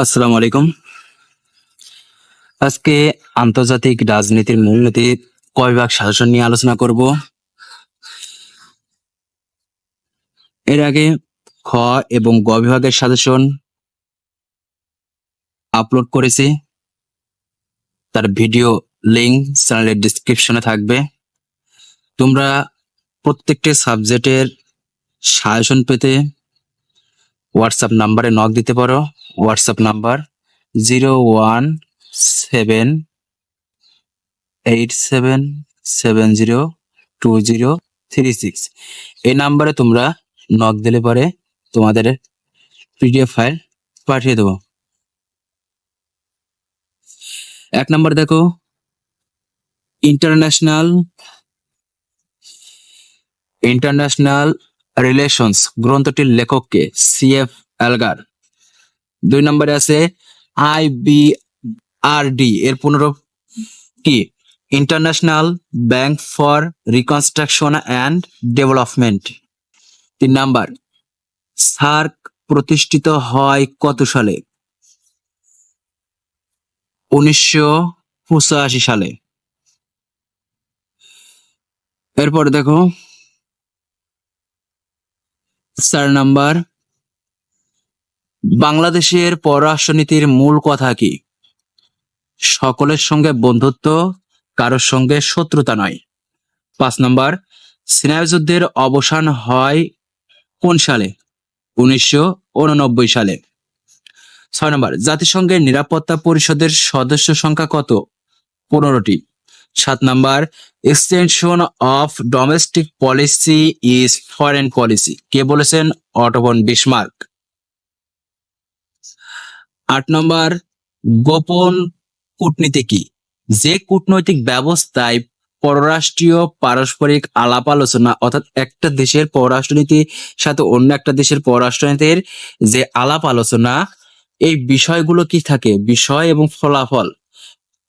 আসসালামু আলাইকুম। আজকে আন্তর্জাতিক রাজনীতির মূলনীতি কয় ভাগ শাসন নিয়ে আলোচনা করব। এর আগে খ এবং গ বিভাগের সাজেশন আপলোড করেছি, তার ভিডিও লিংক চ্যানেলের ডেসক্রিপশনে থাকবে। তোমরা প্রত্যেকটি সাবজেক্টের সাজেশন পেতে হোয়াটসঅ্যাপ নাম্বারে নক দিতে পারো। WhatsApp number 01787702036। এই নাম্বারে তোমরা নক দিলে পরে তোমাদের পিডিএফ ফাইল পাঠিয়ে দেবো। 1 নাম্বার দেখো, ইন্টারন্যাশনাল রিলেশনস গ্রন্থটির লেখক কে? CF Elgar. 2 নম্বরে আছে IBRD এর পুনরূপ কি? International bank for reconstruction and development. 3 number, SAARC প্রতিষ্ঠিত হয় কত সালে? 1985 সালে। এরপর দেখো 4 নাম্বার, বাংলাদেশের পররাষ্ট্রনীতির মূল কথা কি? সকলের সঙ্গে বন্ধুত্ব, কারোর সঙ্গে শত্রুতা নয়। 5 নাম্বার, সিনাই যুদ্ধের অবসান হয় কোন সালে? 1989 সালে। 6 নাম্বার, জাতিসংঘের নিরাপত্তা পরিষদের সদস্য সংখ্যা কত? 15টি। 7 number, extension of domestic policy is foreign policy কে বলেছেন? Otto von Bismarck. 8 নম্বর, গোপন কূটনীতি কি? যে কূটনৈতিক ব্যবস্থায় পররাষ্ট্রীয় পারস্পরিক আলাপ আলোচনা, অর্থাৎ একটা দেশের পররাষ্ট্রনীতির সাথে অন্য একটা দেশের পররাষ্ট্রনীতির যে আলাপ আলোচনা, এই বিষয়গুলো কি থাকে? বিষয় এবং ফলাফল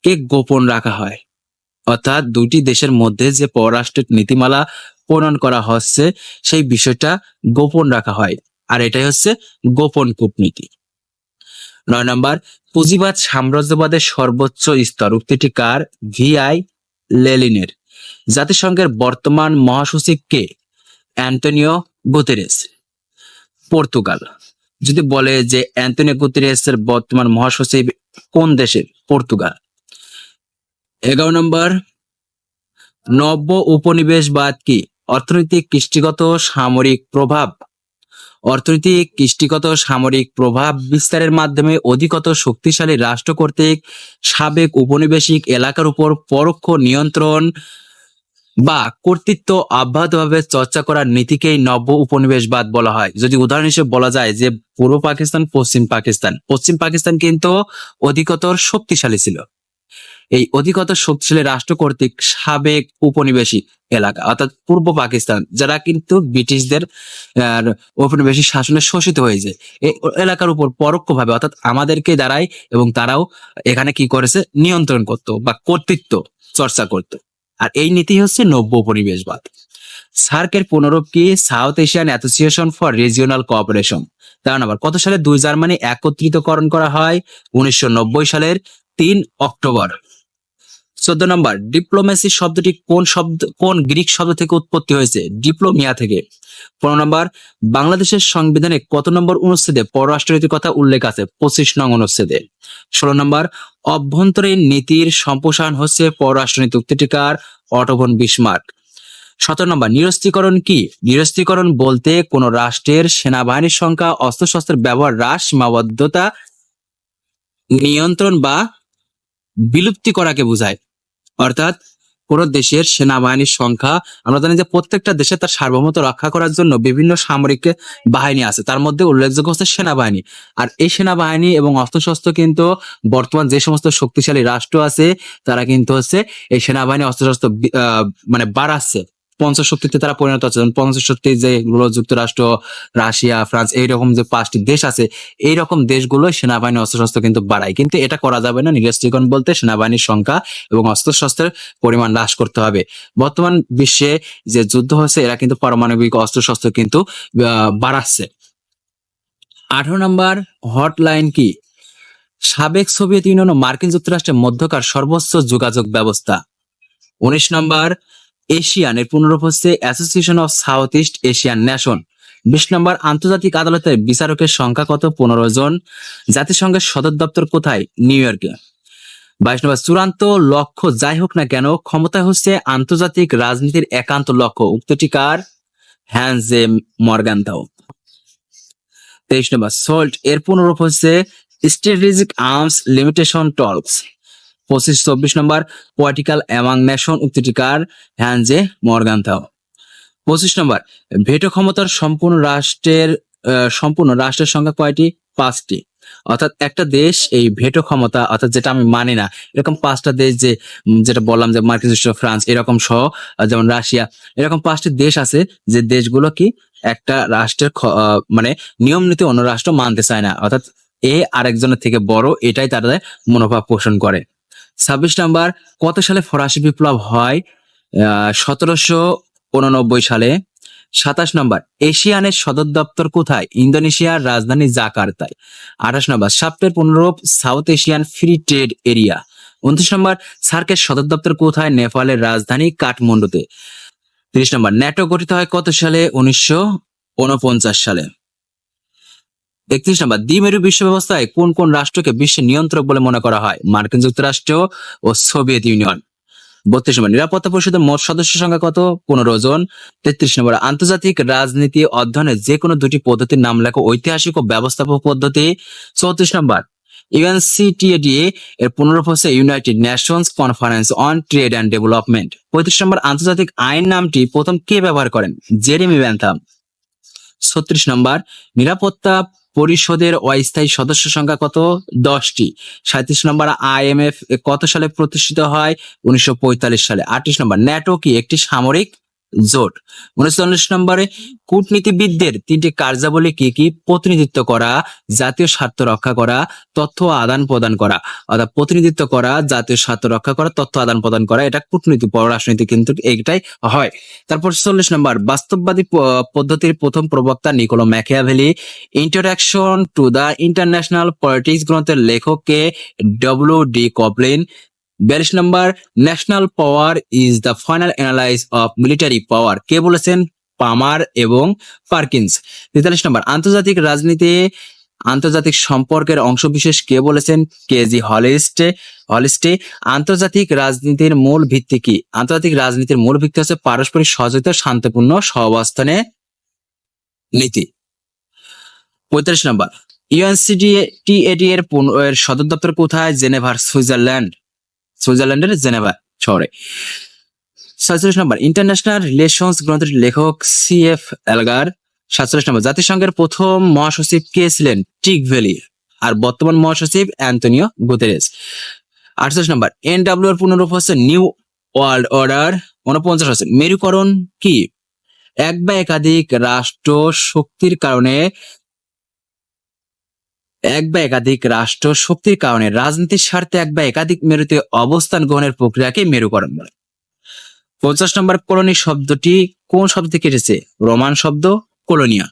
কে গোপন রাখা হয়। অর্থাৎ দুটি দেশের মধ্যে যে পররাষ্ট্র নীতিমালা প্রণয়ন করা হচ্ছে সেই বিষয়টা গোপন রাখা হয়, আর এটাই হচ্ছে গোপন কূটনীতি। 9 নম্বর, পুঁজিবাদ সাম্রাজ্যবাদের সর্বোচ্চ স্তর উক্তিটি কার? VI লেনিনের। জাতিসংঘের বর্তমান মহাসচিব কে? Antonio Guterres, Portugal. যদি বলে যে অ্যান্টোনিও গুতেরেসের বর্তমান মহাসচিব কোন দেশের? পর্তুগাল। 11 নম্বর, নব্য উপনিবেশবাদ কি? অর্থনৈতিক, কৃষ্টিগত, সামরিক প্রভাব। অর্থনৈতিক, কৃষ্টিগত, সামরিক প্রভাব বিস্তারের মাধ্যমে অধিকতর শক্তিশালী রাষ্ট্র কর্তৃক সাবেক উপনিবেশিক এলাকার উপর পরোক্ষ নিয়ন্ত্রণ বা কর্তৃত্ব অব্যাহতভাবে চর্চা করার নীতিকেই নব্য উপনিবেশবাদ বলা হয়। যদি উদাহরণ হিসেবে বলা যায় যে পূর্ব পাকিস্তান, পশ্চিম পাকিস্তান কিন্তু অধিকতর শক্তিশালী ছিল। এই অধিকতর শক্তিশালী রাষ্ট্র কর্তৃক সাবেক উপনিবেশিক এলাকা, অর্থাৎ পূর্ব পাকিস্তান, যারা কিন্তু ব্রিটিশদের উপনিবেশিক শাসনে শোষিত হয়েছে, এই এলাকার উপর পরোক্ষভাবে অর্থাৎ আমাদেরকে দ্বারাই, এবং তারাও এখানে কি করেছে? নিয়ন্ত্রণ করত বা কর্তৃত্ব চর্চা করত। আর এই নীতি হচ্ছে নব্য উপনিবেশবাদ। সার্কের পুনরূপ কি? South Asian association for regional cooperation. তার নাম্বার, কত সালে দুই জার্মানি একত্রিতকরণ করা হয়? 1990 সালের 3 অক্টোবর। 14 নম্বর, ডিপ্লোমেসি শব্দটি কোন গ্রিক শব্দ থেকে উৎপত্তি হয়েছে? ডিপ্লোমিয়া থেকে। 15 নম্বর, বাংলাদেশের সংবিধানে কত নম্বর অনুচ্ছেদে পররাষ্ট্রনীতির কথা উল্লেখ আছে? 25 নং অনুচ্ছেদে। 16 নম্বর, অভ্যন্তরীণ নীতির সম্প্রসারণ হচ্ছে পররাষ্ট্রনীতি উক্তিটি কার? Otto von Bismarck. 17 নম্বর, নিরস্ত্রীকরণ কি? নিরস্ত্রীকরণ বলতে কোন রাষ্ট্রের সেনাবাহিনীর সংখ্যা, অস্ত্রশস্ত্রের ব্যবহার হ্রাস, সীমাবদ্ধতা, নিয়ন্ত্রণ বা বিলুপ্তি করাকে বোঝায়। অর্থাৎ কোন দেশের সেনাবাহিনীর সংখ্যা, আমরা জানি যে প্রত্যেকটা দেশে তার সার্বভৌমত্ব রক্ষা করার জন্য বিভিন্ন সামরিক বাহিনী আছে, তার মধ্যে উল্লেখযোগ্য হচ্ছে সেনাবাহিনী। আর এই সেনাবাহিনী এবং অস্ত্রশস্ত্র কিন্তু বর্তমান যে সমস্ত শক্তিশালী রাষ্ট্র আছে তারা কিন্তু হচ্ছে এই সেনাবাহিনী অস্ত্রশস্ত্র মানে বাড়াচ্ছে, পঞ্চশক্তিতে তারা পরিণত হচ্ছে। পঞ্চশক্তি যে যুক্তরাষ্ট্র, রাশিয়া, ফ্রান্স, এইরকম যে 5টি দেশ আছে, এইরকম দেশগুলো সেনাবাহিনী অস্ত্রশস্ত্র কিন্তু বাড়ায়। কিন্তু এটা করা যাবে না। নিরস্ত্রীকরণ বলতে সেনাবাহিনীর সংখ্যা এবং অস্ত্রশস্ত্রের পরিমাণ হ্রাস করতে হবে। বর্তমান বিশ্বে যে যুদ্ধ হচ্ছে, এরা কিন্তু পারমাণবিক অস্ত্রশস্ত্র কিন্তু বাড়াচ্ছে। 18 নম্বর, হটলাইন কি? সাবেক সোভিয়েত ইউনিয়ন ও মার্কিন যুক্তরাষ্ট্রের মধ্যকার সর্বোচ্চ যোগাযোগ ব্যবস্থা। 19 নম্বর, এশিয়ান এর পুনরূপ হচ্ছে association of south east Asian nation. 20 নম্বর, আন্তর্জাতিক আদালতের বিচারকের সংখ্যা কত? 15 জন। জাতিসংঘের সদর দপ্তর কোথায়? নিউ ইয়র্কে। 22 নম্বর, চূড়ান্ত লক্ষ্য যাই হোক না কেন, ক্ষমতা হচ্ছে আন্তর্জাতিক রাজনীতির একান্ত লক্ষ্য। উক্তটি কার? Hans J Morgenthau. 23 number, SALT এর পুনরূপ হচ্ছে strategic arms limitation talks. 24 number, political among nation. উক্তিটি কার? Hans J Morgenthau. 25 number, veto ক্ষমতার সম্পূর্ণ রাষ্ট্রের সংখ্যা কয়টি? 5টি। অর্থাৎ একটা দেশ এই ভেটো ক্ষমতা, অর্থাৎ যেটা আমি মানি না, এরকম 5টা দেশ, যেটা বললাম যে মার্কিন যুক্তরাষ্ট্র, ফ্রান্স, এরকম সহ, যেমন রাশিয়া, এরকম 5টি দেশ আছে যে দেশগুলো কি একটা রাষ্ট্রের মানে নিয়ম নীতি অন্য রাষ্ট্র মানতে চায় না, অর্থাৎ আরেকজনের থেকে বড়, এটাই তাদের মনোভাব পোষণ করে। 26 নম্বর, কত সালে ফরাসি বিপ্লব হয়? 1789 সালে। 27 নম্বর, এশিয়ানের সদর দপ্তর কোথায়? ইন্দোনেশিয়ার রাজধানী জাকার্তায়। 28 নম্বর, সাপ্টের পুনরূপ South Asian free trade area. 29 number, সার্কের সদর দপ্তর কোথায়? নেপালের রাজধানী কাঠমান্ডুতে। 30 নম্বর, ন্যাটো গঠিত হয় কত সালে? 1949 সালে। 31 নম্বর, দ্বিমেরু বিশ্ব ব্যবস্থায় কোন কোন রাষ্ট্রকে বিশ্বের নিয়ন্ত্রক বলে মনে করা হয়? মার্কিন যুক্তরাষ্ট্র ও সোভিয়েত ইউনিয়ন। 32 নম্বর, নিরাপত্তা পরিষদের মোট সদস্য সংখ্যা কত? 15 জন। 33 নম্বর, আন্তর্জাতিক রাজনীতি অধ্যয়নের যে কোনো দুটি পদ্ধতির নাম লেখো। ঐতিহাসিক ও ব্যবস্থাপক পদ্ধতি। 34 নম্বর, ইউএনসিটিএডি এর পুনরূপ হচ্ছে United Nations conference on trade and development. 35 নম্বর, আন্তর্জাতিক আইন নামটি প্রথম কে ব্যবহার করেন? Jeremy Bentham. 36 নম্বর, নিরাপত্তা পরিষদের অস্থায়ী সদস্য সংখ্যা কত? 10টি। 37 নম্বর, আইএমএফ কত সালে প্রতিষ্ঠিত হয়? 1945 সালে। 38 নম্বর, ন্যাটো কি একটি সামরিক জোট? 39 নম্বরে, কূটনীতিবিদদের 3টি কার্যাবলী কি কি? প্রতিনিধিত্ব করা, জাতীয় স্বার্থ রক্ষা করা, তথ্য আদান প্রদান করা। অর্থাৎ প্রতিনিধিত্ব করা, জাতীয় স্বার্থ রক্ষা করা, তথ্য আদান প্রদান করা, এটা কূটনীতি, পররাষ্ট্রনীতি কিন্তু এইটাই হয়। তারপর 40 নম্বর, বাস্তববাদী পদ্ধতির প্রথম প্রবক্তা Niccolo Machiavelli. Introduction to the international politics গ্রন্থের লেখক কে? W D. Coplin. 42 number, national power is the final analyze of military power, কে বলেছেন? পামার এবং পার্কিন্স। 43 নম্বর, আন্তর্জাতিক রাজনীতি আন্তর্জাতিক সম্পর্কের অংশবিশেষ, কে বলেছেন? কেজি হলিস্টে। আন্তর্জাতিক রাজনীতির মূল ভিত্তি কি? আন্তর্জাতিক রাজনীতির মূল ভিত্তি হচ্ছে পারস্পরিক সহযোগিতা, শান্তিপূর্ণ সহাবস্থানে নীতি। 45 নম্বর, ইউএনসিটিএডি এর সদর দপ্তর কোথায়? জেনেভার, সুইজারল্যান্ডের জেনেভা শহরে। 47 নম্বর, ইন্টারন্যাশনাল রিলেশনস গ্রন্থের লেখক সি.এফ. এলগার। 47 নম্বর, জাতিসংঘের প্রথম মহাসচিব কে ছিলেন? টিকভেলি। আর বর্তমান মহাসচিব অ্যান্টনিও গুতেরেস। 48 নম্বর, এনডব্লিউ এর পুনরূপ হচ্ছে নিউ ওয়ার্ল্ড অর্ডার। 49, মেরুকরণ কি? এক বা একাধিক রাষ্ট্র শক্তির কারণে রাজনীতির স্বার্থে এক বা একাধিক মেরুতে অবস্থান গ্রহণের প্রক্রিয়াকে মেরুকরণ বলে। 50 নম্বর, কলোনি শব্দটি কোন শব্দ থেকে এসেছে? রোমান শব্দ কলোনিয়া।